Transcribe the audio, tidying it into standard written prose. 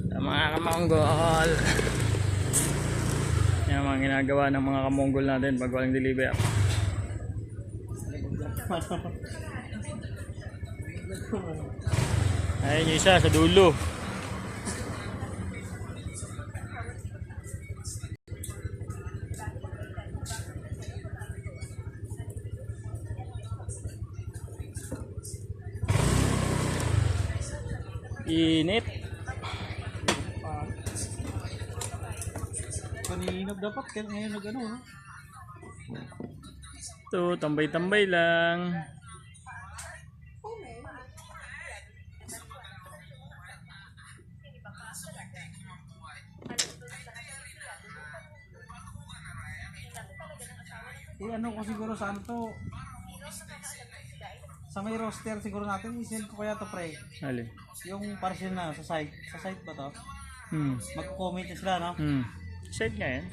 Sa mga kamonggol. Yan ang mga ginagawa ng mga kamonggol natin pag walang deliver. Ayun yung isa sa dulo. Init. Paninag dapat kaya ngayon nag-ano, no? Ito, tambay-tambay lang. Ano ko siguro sa ano to? Sa may roster siguro natin, isend ko kaya to pre. Alin? Yung parcel na sa site. Sa site ba to? Hmm. Magko-comment na sila, no? Side nga yan.